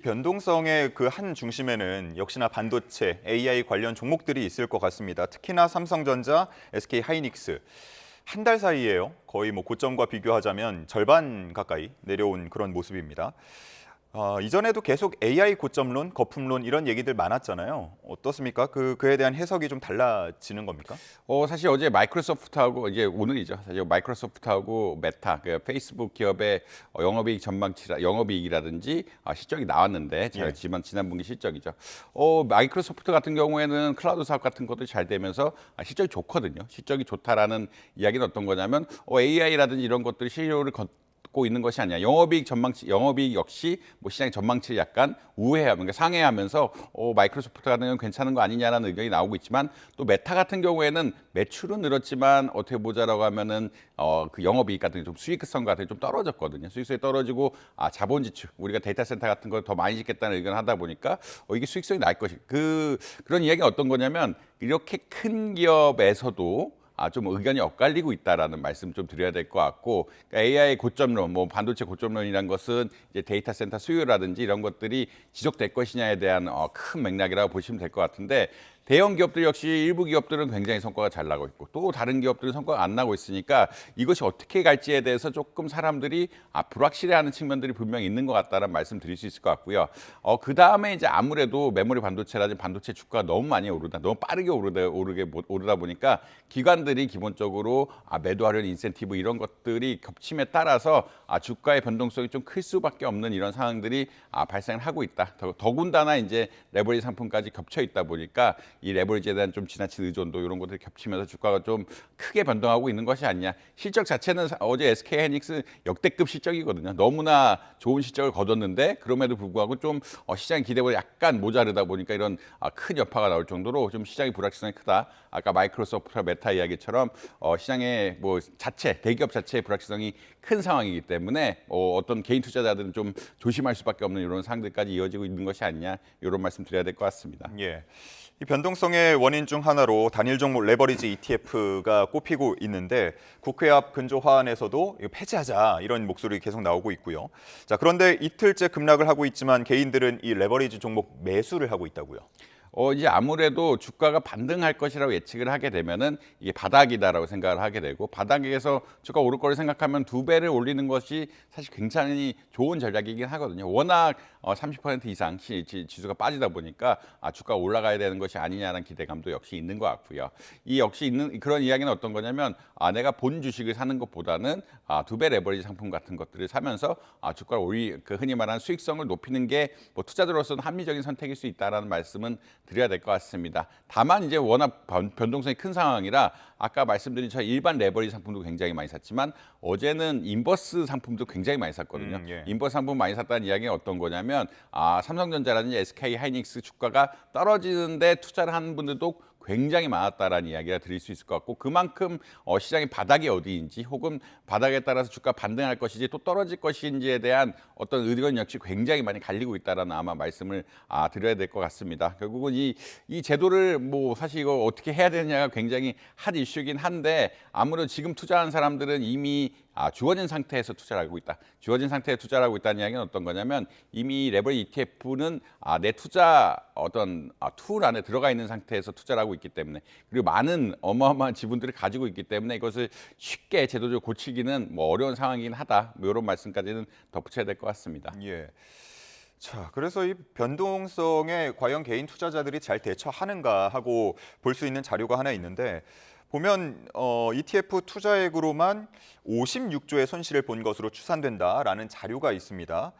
변동성의 그 한 중심에는 역시나 반도체, AI 관련 종목들이 있을 것 같습니다. 특히나 삼성전자, SK 하이닉스. 한 달 사이에요. 거의 뭐 고점과 비교하자면 절반 가까이 내려온 그런 모습입니다. 이전에도 계속 AI 고점론, 거품론 이런 얘기들 많았잖아요. 어떻습니까? 그에 대한 해석이 좀 달라지는 겁니까? 사실 어제 마이크로소프트하고 이제 오늘이죠. 사실 마이크로소프트하고 메타, 그 페이스북 기업의 영업이익 영업이익이라든지 실적이 나왔는데 예. 지난 분기 실적이죠. 마이크로소프트 같은 경우에는 클라우드 사업 같은 것도 잘 되면서 실적이 좋거든요. 실적이 좋다라는 이야기는 어떤 거냐면 AI라든지 이런 것들이 실효를 고 있는 것이 아니야. 영업이익 역시 뭐 시장의 전망치를 약간 그러니까 상회하면서 마이크로소프트 같은 경우는 괜찮은 거 아니냐라는 의견이 나오고 있지만 또 메타 같은 경우에는 매출은 늘었지만 어떻게 보자라고 하면은 그 영업이익 같은 게 좀 수익성 같은 게 좀 떨어졌거든요. 수익성이 떨어지고 자본 지출 우리가 데이터 센터 같은 걸 더 많이 짓겠다는 의견을 하다 보니까 이게 수익성이 날 것이 그런 이야기가 어떤 거냐면 이렇게 큰 기업에서도 좀 의견이 엇갈리고 있다라는 말씀 좀 드려야 될 것 같고, 그러니까 AI 고점론, 뭐 반도체 고점론이란 것은 이제 데이터 센터 수요라든지 이런 것들이 지속될 것이냐에 대한 큰 맥락이라고 보시면 될 것 같은데, 대형 기업들 역시 일부 기업들은 굉장히 성과가 잘 나고 있고 또 다른 기업들은 성과가 안 나고 있으니까 이것이 어떻게 갈지에 대해서 조금 사람들이 불확실해하는 측면들이 분명히 있는 것 같다는 말씀 드릴 수 있을 것 같고요. 그 다음에 이제 아무래도 메모리 반도체라든지 반도체 주가가 너무 많이 너무 빠르게 오르다 보니까 기관들이 기본적으로 매도하려는 인센티브 이런 것들이 겹침에 따라서 주가의 변동성이 좀 클 수밖에 없는 이런 상황들이 발생을 하고 있다. 더군다나 이제 레버리지 상품까지 겹쳐 있다 보니까 이 레버리지에 대한 좀 지나친 의존도 이런 것들이 겹치면서 주가가 좀 크게 변동하고 있는 것이 아니냐. 실적 자체는 어제 SK 하이닉스 역대급 실적이거든요. 너무나 좋은 실적을 거뒀는데 그럼에도 불구하고 좀 시장의 기대보다 약간 모자르다 보니까 이런 큰 여파가 나올 정도로 좀 시장의 불확실성이 크다. 아까 마이크로소프트와 메타 이야기처럼 시장의 뭐 대기업 자체의 불확실성이 큰 상황이기 때문에 어떤 개인 투자자들은 좀 조심할 수밖에 없는 이런 상황들까지 이어지고 있는 것이 아니냐 이런 말씀 드려야 될 것 같습니다. 예. 이 변동성의 원인 중 하나로 단일 종목 레버리지 ETF가 꼽히고 있는데 국회 앞 근조 화안에서도 이거 폐지하자 이런 목소리 계속 나오고 있고요. 자, 그런데 이틀째 급락을 하고 있지만 개인들은 이 레버리지 종목 매수를 하고 있다고요. 이제 아무래도 주가가 반등할 것이라고 예측을 하게 되면은 이게 바닥이다라고 생각을 하게 되고 바닥에서 주가 오를 거를 생각하면 두 배를 올리는 것이 사실 굉장히 좋은 전략이긴 하거든요. 워낙 30% 이상 지수가 빠지다 보니까 주가가 올라가야 되는 것이 아니냐라는 기대감도 역시 있는 것 같고요. 이 역시 있는 그런 이야기는 어떤 거냐면 내가 본 주식을 사는 것보다는 두 배 레버리지 상품 같은 것들을 사면서 주가를 그 흔히 말하는 수익성을 높이는 게 뭐 투자자로서는 합리적인 선택일 수 있다라는 말씀은 드려야 될 것 같습니다. 다만 이제 워낙 변동성이 큰 상황이라 아까 말씀드린 저 일반 레버리지 상품도 굉장히 많이 샀지만 어제는 인버스 상품도 굉장히 많이 샀거든요. 예. 인버스 상품 많이 샀다는 이야기가 어떤 거냐면 삼성전자라든지 SK 하이닉스 주가가 떨어지는데 투자를 하는 분들도 굉장히 많았다라는 이야기가 드릴 수 있을 것 같고 그만큼 시장의 바닥이 어디인지 혹은 바닥에 따라서 주가 반등할 것인지 또 떨어질 것인지에 대한 어떤 의견 역시 굉장히 많이 갈리고 있다라는 아마 말씀을 드려야 될 것 같습니다. 결국은 이 제도를 뭐 사실 이거 어떻게 해야 되느냐가 굉장히 핫 이슈긴 한데 아무래도 지금 투자한 사람들은 이미 주어진 상태에서 투자를 하고 있다. 주어진 상태에 투자를 하고 있다는 이야기는 어떤 거냐면 이미 레버리지 ETF는 내 투자 어떤 툴 안에 들어가 있는 상태에서 투자를 하고 있기 때문에 그리고 많은 어마어마한 지분들을 가지고 있기 때문에 이것을 쉽게 제도적으로 고치기는 뭐 어려운 상황이긴 하다. 뭐 이런 말씀까지는 덧붙여야 될 것 같습니다. 예. 자, 그래서 이 변동성에 과연 개인 투자자들이 잘 대처하는가 하고 볼 수 있는 자료가 하나 있는데 보면 ETF 투자액으로만 56조의 손실을 본 것으로 추산된다라는 자료가 있습니다.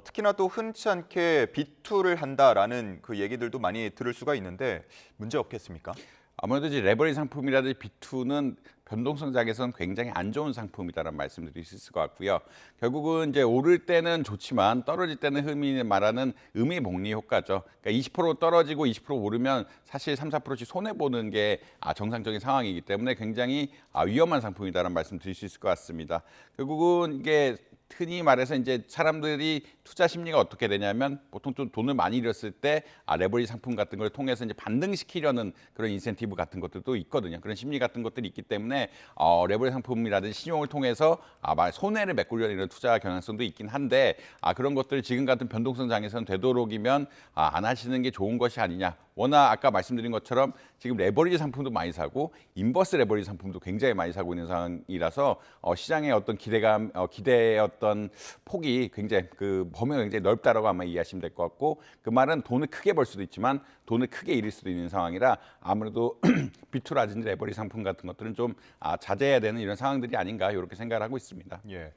특히나 또 흔치 않게 비투를 한다라는 그 얘기들도 많이 들을 수가 있는데 문제 없겠습니까? 아무래도 이제 레버리지 상품이라든지 비투는 변동성 장에서는 굉장히 안 좋은 상품이다라는 말씀드릴 수 있을 것 같고요. 결국은 이제 오를 때는 좋지만 떨어질 때는 흔히 말하는 의미복리 효과죠. 그러니까 20% 떨어지고 20% 오르면 사실 3, 4%씩 손해 보는 게 정상적인 상황이기 때문에 굉장히 위험한 상품이다라는 말씀 드릴 수 있을 것 같습니다. 결국은 이게 흔히 말해서 이제 사람들이 투자 심리가 어떻게 되냐면 보통 좀 돈을 많이 잃었을 때 레버리지 상품 같은 걸 통해서 이제 반등시키려는 그런 인센티브 같은 것들도 있거든요. 그런 심리 같은 것들이 있기 때문에 레버리지 상품이라든지 신용을 통해서 손해를 메꾸려는 이런 투자 경향성도 있긴 한데 그런 것들 지금 같은 변동성 장에서는 되도록이면 안 하시는 게 좋은 것이 아니냐. 워낙 아까 말씀드린 것처럼 지금 레버리지 상품도 많이 사고 인버스 레버리지 상품도 굉장히 많이 사고 있는 상황이라서 시장의 어떤 기대의 어떤 폭이 굉장히 그 범위가 굉장히 넓다라고 아마 이해하시면 될 것 같고 그 말은 돈을 크게 벌 수도 있지만 돈을 크게 잃을 수도 있는 상황이라 아무래도 비투라든지 레버리지 상품 같은 것들은 좀 자제해야 되는 이런 상황들이 아닌가 이렇게 생각을 하고 있습니다. 예.